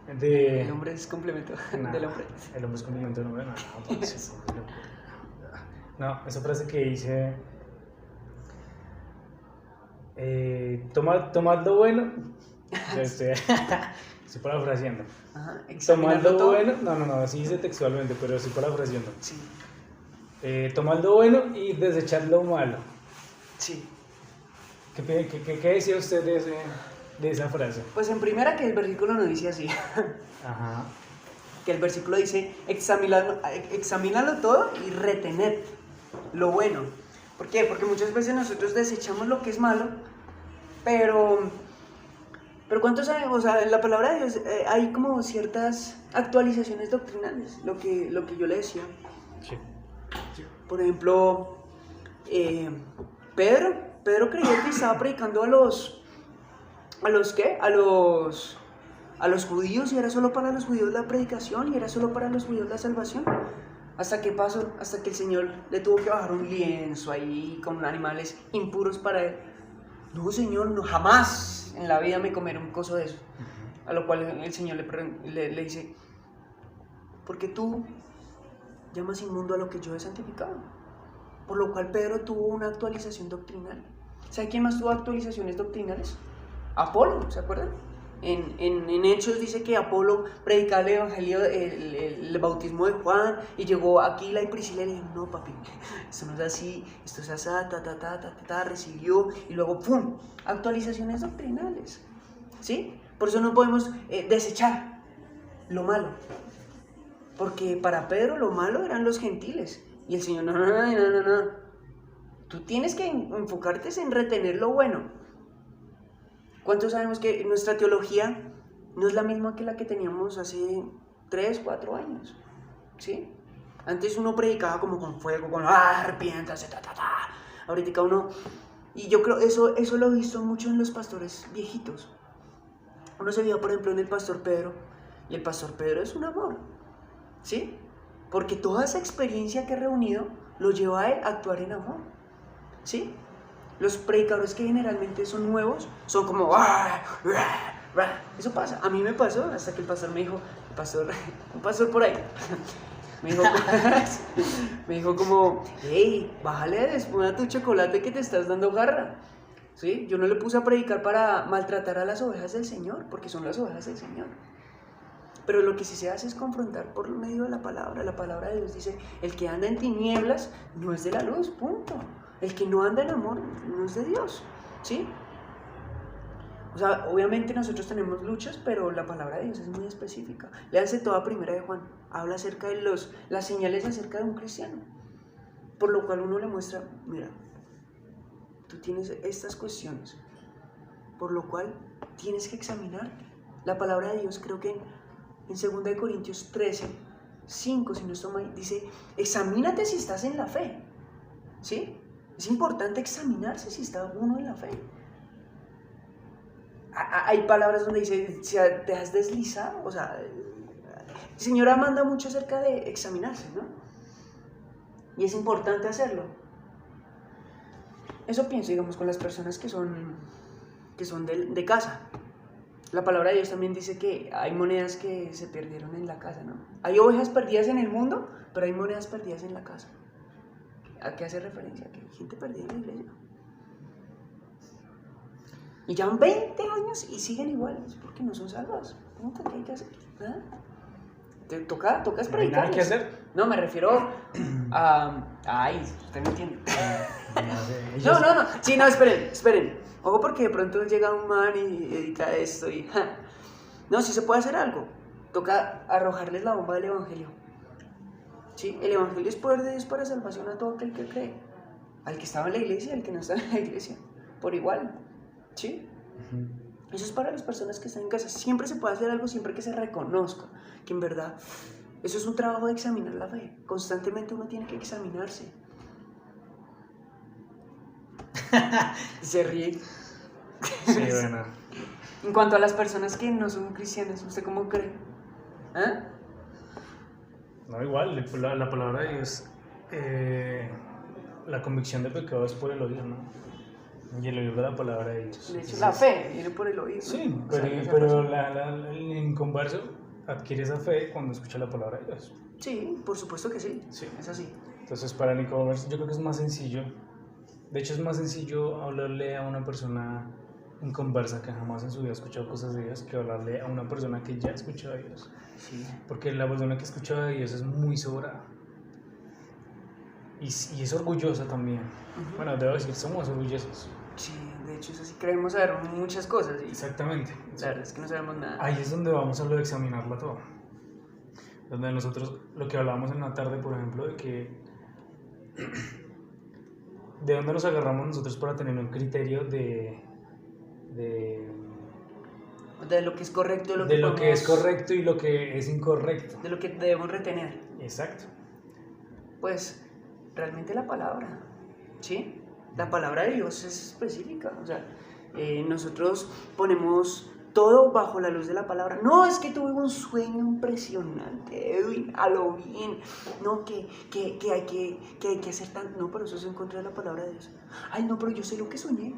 el hombre es complemento del hombre. El hombre es complemento del hombre, no, esa frase que dice, tomad lo bueno, estoy parafraseando. Tomad lo bueno, no, así dice textualmente, pero estoy parafraseando. Sí. Tomad lo bueno y desechad lo malo. Sí. ¿Qué decía usted de esa frase? Pues en primera que el versículo no dice así. Ajá. Que el versículo dice, examínalo todo y retened lo bueno. ¿Por qué? Porque muchas veces nosotros desechamos lo que es malo, pero ¿cuántos sabemos? O sea, en la palabra de Dios hay como ciertas actualizaciones doctrinales, lo que yo le decía. Sí. Por ejemplo, Pedro creyó que estaba predicando a los judíos, y era solo para los judíos la predicación, y era solo para los judíos la salvación. ¿Hasta qué pasó? Hasta que el Señor le tuvo que bajar un lienzo ahí con animales impuros para él. No, Señor, no, jamás en la vida me comeré un coso de eso. A lo cual el Señor le dice, ¿por qué tú llamas inmundo a lo que yo he santificado? Por lo cual Pedro tuvo una actualización doctrinal. ¿Sabe quién más tuvo actualizaciones doctrinales? Apolo, ¿se acuerdan? En Hechos dice que Apolo predicaba el evangelio, el bautismo de Juan, y llegó Aquila y Priscila y le dijeron, no papi, esto no es así, esto es así, recibió, y luego ¡pum! Actualizaciones doctrinales, ¿sí? Por eso no podemos desechar lo malo, porque para Pedro lo malo eran los gentiles, y el Señor, no, tú tienes que enfocarte en retener lo bueno. ¿Cuántos sabemos que nuestra teología no es la misma que la que teníamos hace 3, 4 años? ¿Sí? Antes uno predicaba como con fuego, con arrepiéntase, ahorita uno... Y yo creo, eso lo he visto mucho en los pastores viejitos. Uno se vio, por ejemplo, en el pastor Pedro, y el pastor Pedro es un amor, ¿sí? Porque toda esa experiencia que ha reunido lo lleva a él a actuar en amor, ¿sí? Los predicadores que generalmente son nuevos son como eso pasa, a mí me pasó hasta que el pastor me dijo, un pastor por ahí me dijo como, hey, bájale de espuma a tu chocolate que te estás dando garra. ¿sí? Yo no le puse a predicar para maltratar a las ovejas del Señor, porque son las ovejas del Señor. Pero lo que sí se hace es confrontar por medio de la palabra. La palabra de Dios dice, el que anda en tinieblas no es de la luz, punto. El que no anda en amor no es de Dios, ¿sí? O sea, obviamente nosotros tenemos luchas, pero la palabra de Dios es muy específica. Léanse toda Primera de Juan. Habla acerca de las señales acerca de un cristiano. Por lo cual uno le muestra, mira, tú tienes estas cuestiones, por lo cual tienes que examinarte. La palabra de Dios, creo que en 2 de Corintios 13, 5, si no estoy mal, dice, examínate si estás en la fe, ¿sí? Es importante examinarse si está uno en la fe. Hay palabras donde dice, si te has deslizado, o sea, el Señor manda mucho acerca de examinarse, ¿no? Y es importante hacerlo. Eso pienso, digamos, con las personas que son de casa. La palabra de Dios también dice que hay monedas que se perdieron en la casa, ¿no? Hay ovejas perdidas en el mundo, pero hay monedas perdidas en la casa. ¿A qué hace referencia? Que hay gente perdida en la iglesia. Y llevan 20 años y siguen iguales porque no son salvos. ¿Qué hay que hacer? ¿Ah? Te toca predicarles. ¿No hay nada que hacer? No, me refiero a... Ay, usted me entiende. Ellos... No. Sí, no, esperen. Ojo, porque de pronto llega un man y edita esto y... No, sí se puede hacer algo. Toca arrojarles la bomba del evangelio. ¿Sí? El evangelio es poder de Dios para salvación a todo aquel que cree. Al que estaba en la iglesia y al que no está en la iglesia. Por igual. ¿Sí? Eso es para las personas que están en casa. Siempre se puede hacer algo, siempre que se reconozca que en verdad eso es un trabajo de examinar la fe. Constantemente uno tiene que examinarse. Se ríe. Sí, bueno. En cuanto a las personas que no son cristianas, ¿usted cómo cree? ¿Ah? No, igual, la palabra de Dios, la convicción de pecado es por el oír, ¿no? Y el oír de la palabra de Dios. De hecho, la fe viene por el oír, ¿no? Sí, pero el inconverso adquiere esa fe cuando escucha la palabra de Dios. Sí, por supuesto que sí. Sí. Es así. Entonces, para el inconverso, yo creo que es más sencillo. De hecho, es más sencillo hablarle a una persona inconversa que jamás en su vida ha escuchado cosas de Dios que hablarle a una persona que ya ha escuchado a Dios. Sí. Porque la persona que ha escuchado a Dios es muy sobrada. Y es orgullosa también. Bueno, debo decir, somos orgullosos. Sí, de hecho es así, creemos saber muchas cosas. Y Exactamente. la verdad es que no sabemos nada. Ahí es donde vamos a lo de examinarla todo. Donde nosotros, lo que hablábamos en la tarde, por ejemplo, de que... ¿De dónde nos agarramos nosotros para tener un criterio de lo que es correcto, de lo que es correcto y lo que es incorrecto? De lo que debemos retener. Exacto. Pues, realmente la palabra, ¿sí? La palabra de Dios es específica, o sea, nosotros ponemos todo bajo la luz de la palabra. No, es que tuve un sueño impresionante, Edwin, a lo bien, no, que hay que hacer tanto, no, pero eso es en contra de la palabra de Dios. Ay, no, pero yo sé lo que soñé.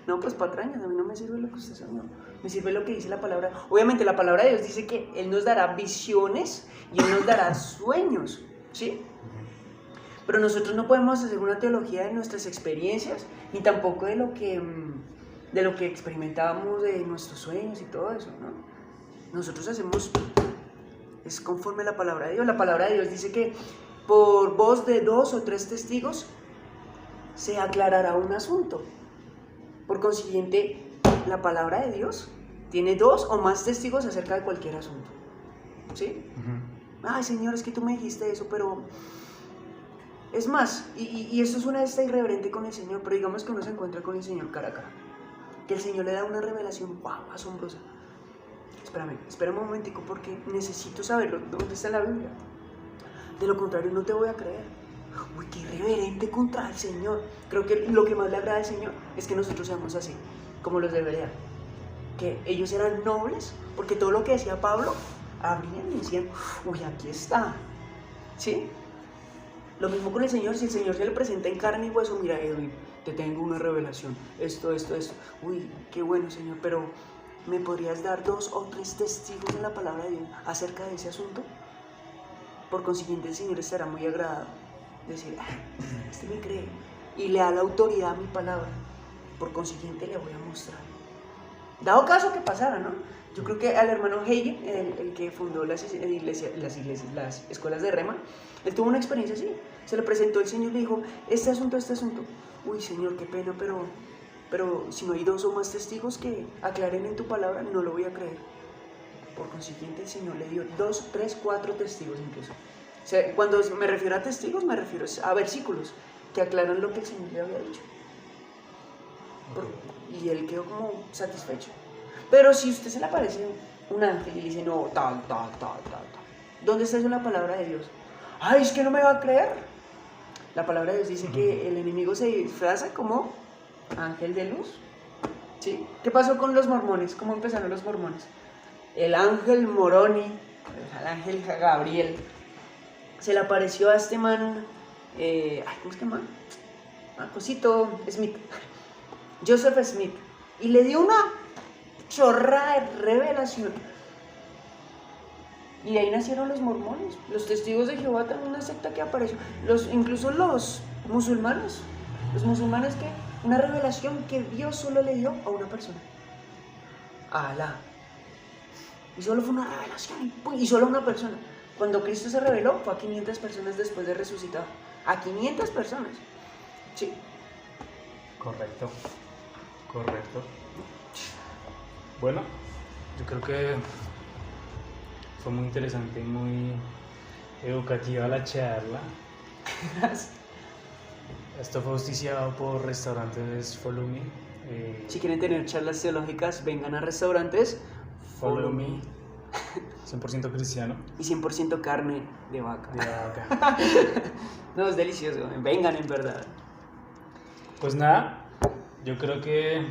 No, pues patrañas, a mí no me sirve lo que usted soñó, me sirve lo que dice la palabra. Obviamente la palabra de Dios dice que Él nos dará visiones y Él nos dará sueños, ¿sí? Pero nosotros no podemos hacer una teología de nuestras experiencias, ni tampoco de lo que experimentábamos de nuestros sueños y todo eso, ¿no? Nosotros hacemos, es conforme a la palabra de Dios. La palabra de Dios dice que por voz de 2 o 3 testigos se aclarará un asunto. Por consiguiente, la palabra de Dios tiene 2 o más testigos acerca de cualquier asunto, ¿sí? Ay, Señor, es que tú me dijiste eso, pero... Es más, y esto es una de estas irreverente con el Señor, pero digamos que uno se encuentra con el Señor cara a cara, que el Señor le da una revelación, wow, asombrosa. Espérame un momentico porque necesito saberlo, dónde está en la Biblia. De lo contrario no te voy a creer. Uy, qué irreverente contra el Señor. Creo que lo que más le agrada al Señor es que nosotros seamos así, como los de Berea. Que ellos eran nobles, porque todo lo que decía Pablo, abrían y decían, uy, aquí está, ¿sí? Lo mismo con el Señor, si el Señor se le presenta en carne y hueso, mira, Edwin, te tengo una revelación, esto, uy, qué bueno, Señor, pero ¿me podrías dar 2 o 3 testigos en la palabra de Dios acerca de ese asunto? Por consiguiente, el Señor estará muy agradado, decir, este me cree, y le da la autoridad a mi palabra. Por consiguiente le voy a mostrar. Dado caso que pasara, ¿no? Yo creo que al hermano Hagin, el que fundó las escuelas de Rema, él tuvo una experiencia así. Se le presentó el Señor y le dijo, este asunto. Uy, Señor, qué pena, pero si no hay 2 o más testigos que aclaren en tu palabra, no lo voy a creer. Por consiguiente, el Señor le dio 2, 3, 4 testigos incluso. O sea, cuando me refiero a testigos, me refiero a versículos que aclaran lo que el Señor le había dicho. Y él quedó como satisfecho. Pero si usted se le aparece un ángel y le dice, no, tal, ¿dónde está eso en la palabra de Dios? Ay, es que no me va a creer. La palabra de Dios dice que el enemigo se disfraza como ángel de luz. ¿Sí? ¿Qué pasó con los mormones? ¿Cómo empezaron los mormones? El ángel Moroni, el ángel Gabriel, se le apareció a este man, ¿cómo es que man? Cosito Smith, Joseph Smith, y le dio una chorra de revelación. Y de ahí nacieron los mormones, los testigos de Jehová, también una secta que apareció, incluso los musulmanes que una revelación que Dios solo le dio a una persona, a Alá. Y solo fue una revelación, y solo a una persona. Cuando Cristo se reveló, fue a 500 personas después de resucitar. A 500 personas. Sí. Correcto. Bueno, yo creo que fue muy interesante y muy educativa la charla. Gracias. Esto fue auspiciado por Restaurantes Follow Me. Si quieren tener charlas teológicas, vengan a Restaurantes Follow Me. 100% cristiano. Y 100% carne de vaca. De vaca. No, es delicioso. Vengan, en verdad. Pues nada, yo creo que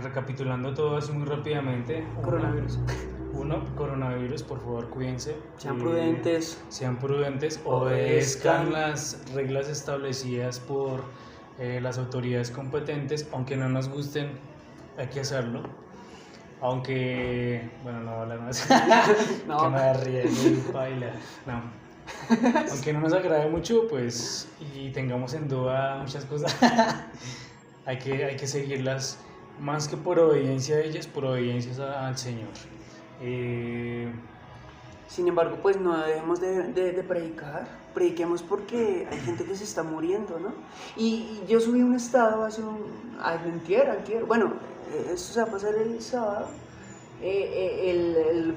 recapitulando todo así muy rápidamente. Coronavirus, por favor, cuídense. Sean prudentes. Sean prudentes, obedezcan las reglas establecidas por las autoridades competentes, aunque no nos gusten, hay que hacerlo. Aunque, bueno, no voy a hablar más. No. Que me ríe y baila. No. Aunque no nos agrade mucho, pues, y tengamos en duda muchas cosas, hay que seguirlas, más que por obediencia a ellas, por obediencia al Señor. Sin embargo, pues no debemos de predicar. Prediquemos porque hay gente que se está muriendo, ¿no? Y yo subí un estado antier, bueno, esto se va a pasar el sábado. El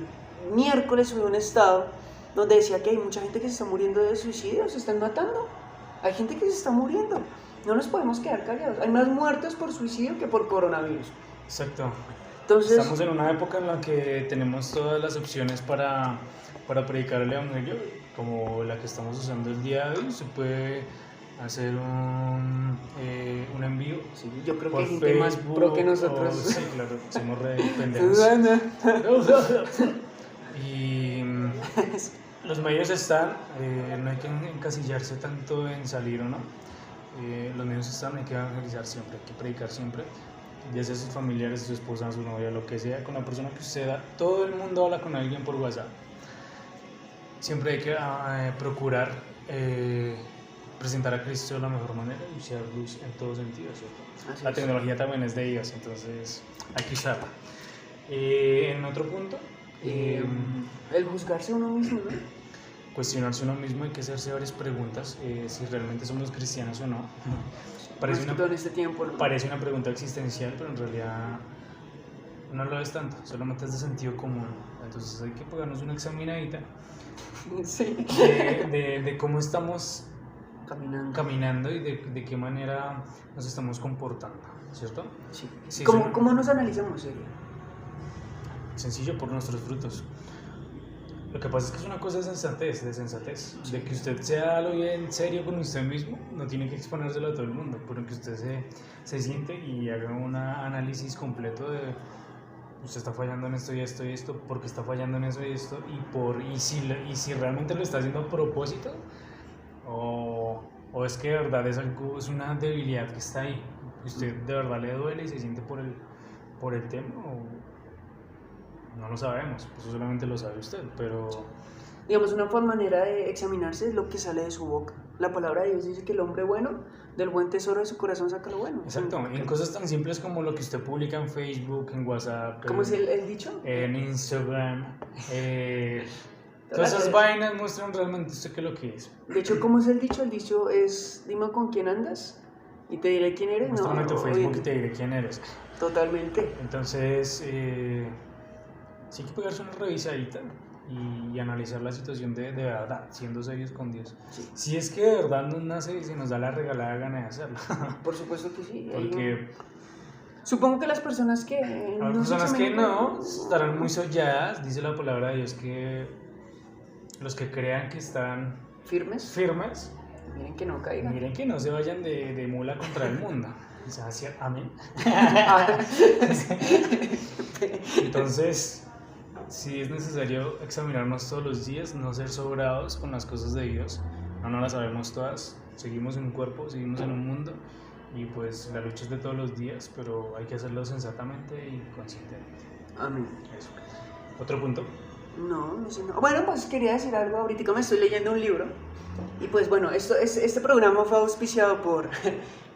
miércoles subí un estado donde decía que hay mucha gente que se está muriendo de suicidio, se están matando. Hay gente que se está muriendo. No nos podemos quedar callados. Hay más muertes por suicidio que por coronavirus. Exacto. Entonces, estamos en una época en la que tenemos todas las opciones para predicar el evangelio, como la que estamos usando el día de hoy. Se puede hacer un envío. Sí, yo creo que hay gente Facebook, más pro que nosotros. Sí, claro, somos re pendejos. Y los medios están, no hay que encasillarse tanto en salir o no. Los medios están, hay que evangelizar siempre, hay que predicar siempre. Ya sea sus familiares, su esposa, su novia, lo que sea, con la persona que usted da. Todo el mundo habla con alguien por WhatsApp. Siempre hay que procurar presentar a Cristo de la mejor manera y usar luz en todo sentido, ¿cierto? La tecnología también es de Dios, entonces hay que usarla. En otro punto, el juzgarse a uno mismo, ¿no? Cuestionarse uno mismo, hay que hacerse varias preguntas, si realmente somos cristianos o no. En este tiempo, ¿no? Parece una pregunta existencial, pero en realidad no lo es tanto, solamente es de sentido común. Entonces hay que pegarnos una examinadita sí. de cómo estamos caminando y de qué manera nos estamos comportando, ¿cierto? Sí. Sí, ¿Cómo nos analizamos, sería? Sencillo, por nuestros frutos. Lo que pasa es que es una cosa de sensatez, de que usted sea lo bien serio con usted mismo, no tiene que exponérselo a todo el mundo, pero que usted se siente y haga un análisis completo de usted está fallando en esto y esto y esto, porque está fallando en eso y esto, y si realmente lo está haciendo a propósito, o es que de verdad es una debilidad que está ahí, que usted de verdad le duele y se siente por el tema, o no lo sabemos, eso solamente lo sabe usted, pero... Digamos, una manera de examinarse es lo que sale de su boca. la palabra de Dios dice que el hombre bueno, del buen tesoro de su corazón saca lo bueno. Exacto, en cosas tan simples como lo que usted publica en Facebook, en WhatsApp, ¿Cómo es el dicho? en Instagram, todas esas Gracias. vainas muestran realmente usted qué es lo que es. De hecho, ¿cómo es el dicho? El dicho es, dime con quién andas y te diré quién eres. Muéstrame tu Facebook y oye, te diré quién eres. totalmente. Entonces, sí hay que pegarse una revisadita y analizar la situación de verdad, siendo serios con Dios. Sí. Si es que de verdad nos nace y se nos da la regalada gana de hacerlo. Por supuesto que sí. Porque Supongo que las personas que hay no se personas que examinan- no estarán muy solladas, dice la palabra de Dios, que los que crean que están firmes, firmes, miren que no caigan. miren que no se vayan de mula contra el mundo. Amén. Entonces, sí es necesario examinarnos todos los días, no ser sobrados con las cosas de Dios. No las sabemos todas, seguimos en un cuerpo, seguimos en un mundo y pues la lucha es de todos los días, pero hay que hacerlo sensatamente y conscientemente. Amén. Eso. ¿Otro punto? No sé. No. Bueno, pues quería decir algo. Ahorita me estoy leyendo un libro. Y pues bueno, este programa fue auspiciado por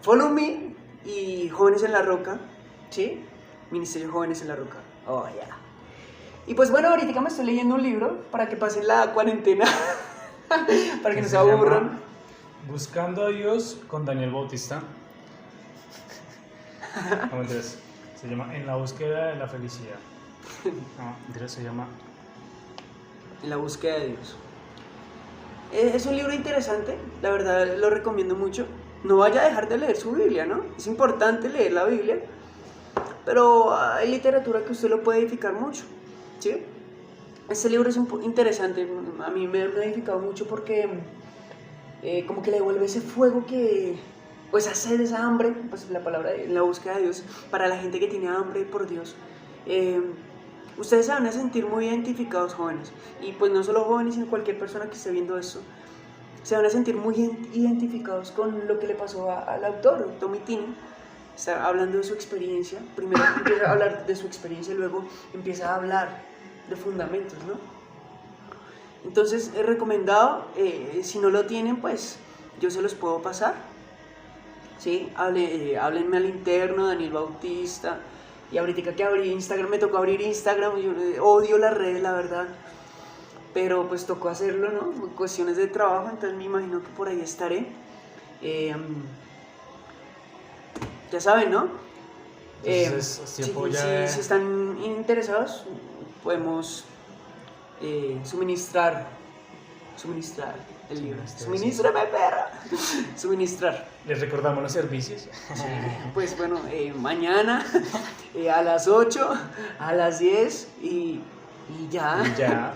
Follow Me y Jóvenes en la Roca. ¿Sí? Ministerio Jóvenes en la Roca. Oh, ya. Yeah. Y pues bueno, ahorita me estoy leyendo un libro para que pasen la cuarentena. Para que no se aburran. Buscando a Dios con Daniel Bautista. No, entonces, se llama En la búsqueda de la felicidad. No, entonces se llama En la búsqueda de Dios. Es un libro interesante, la verdad lo recomiendo mucho. No vaya a dejar de leer su Biblia, ¿no? Es importante leer la Biblia, pero hay literatura que usted lo puede edificar mucho, ¿sí? Este libro es interesante, a mí me ha edificado mucho porque como que le devuelve ese fuego que, pues esa sed, esa hambre, pues la palabra en la búsqueda de Dios, para la gente que tiene hambre por Dios. Ustedes se van a sentir muy identificados, jóvenes, y pues no solo jóvenes, sino cualquier persona que esté viendo esto, se van a sentir muy identificados con lo que le pasó al autor, Tommy Tini. Está hablando de su experiencia, primero empieza a hablar de su experiencia y luego empieza a hablar de fundamentos, ¿no? Entonces es recomendado, si no lo tienen, pues yo se los puedo pasar, ¿sí? Háblenme al interno, Daniel Bautista. Y ahorita que abrí Instagram, me tocó abrir Instagram, yo odio las redes, la verdad. Pero pues tocó hacerlo, ¿no? Cuestiones de trabajo, entonces me imagino que por ahí estaré. Ya saben, ¿no? Si están interesados, podemos suministrar el libro. Suministrame, perra. Suministrar. Les recordamos los servicios. Pues bueno, mañana a las 8, a las 10 y ya. Y ya.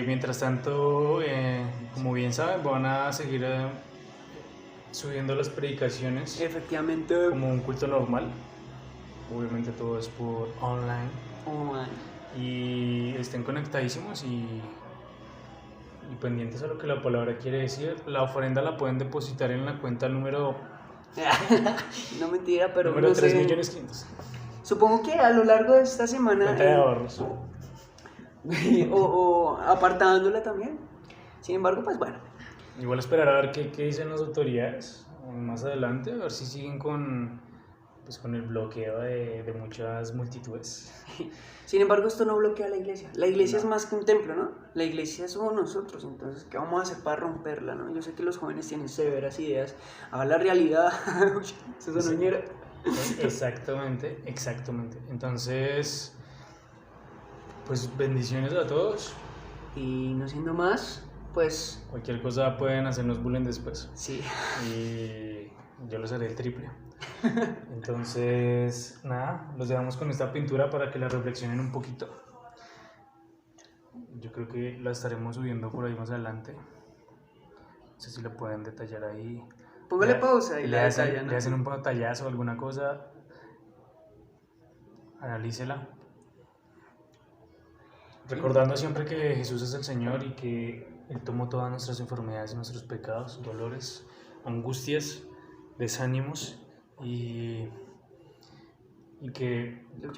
Mientras tanto, como bien saben, van a seguir subiendo las predicaciones. Efectivamente. Como un culto normal. Obviamente todo es por online. Y estén conectadísimos y pendientes a lo que la palabra quiere decir. La ofrenda la pueden depositar en la cuenta número... No mentira, pero número no 3.500.000. Supongo que a lo largo de esta semana... Cuenta de ahorros. o apartándola también. Sin embargo, pues bueno. Igual esperar a ver qué dicen las autoridades más adelante, a ver si siguen con el bloqueo de muchas multitudes. Sin embargo, esto no bloquea a la iglesia. La iglesia es más que un templo, ¿no? La iglesia somos nosotros, entonces, ¿qué vamos a hacer para romperla, no? Yo sé que los jóvenes tienen severas ideas. A la realidad, eso es una ñera. Exactamente. Entonces, pues bendiciones a todos. Y no siendo más, pues... Cualquier cosa pueden hacernos bullying después. Sí. Y yo les haré el triple. Entonces, nada, los dejamos con esta pintura para que la reflexionen un poquito. Yo creo que la estaremos subiendo por ahí más adelante. No sé si la pueden detallar ahí. Póngale pausa y le detallan, ¿no? Le hacen un pantallazo o alguna cosa. Analícela. Recordando siempre que Jesús es el Señor y que Él tomó todas nuestras enfermedades y nuestros pecados, dolores, angustias, desánimos y que lo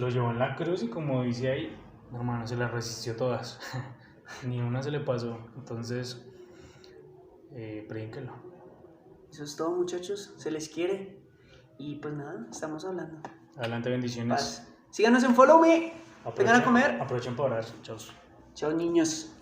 llevó en la cruz y como dice ahí, hermano, se las resistió todas. Ni una se le pasó. Entonces, predíquenlo. Eso es todo, muchachos. Se les quiere. Y pues nada, estamos hablando. Adelante, bendiciones. Paz. Síganos en Follow Me. Vengan a comer. Aprovechen para orar. Chao. Chao, niños.